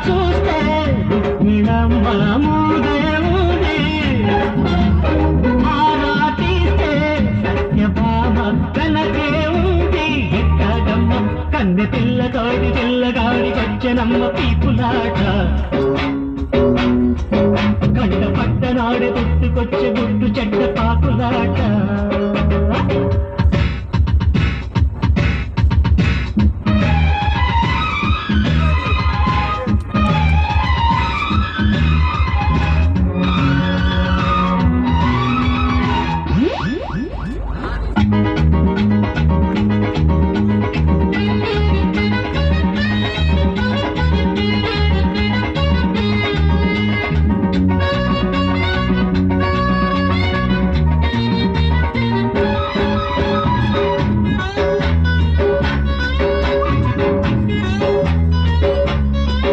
చూస్తే రుక్మిణమ్మ మూదే మూదే ఆరా తీస్తే సత్యభామ కనకే ఉంది ఎక్కడమ్మ కన్నె పిల్లగాడి వచ్చనమ్మ పీపులాట కంట పట్టనాడు పుట్టుకొచ్చే గుడ్డు చెడ్డ పాకులాట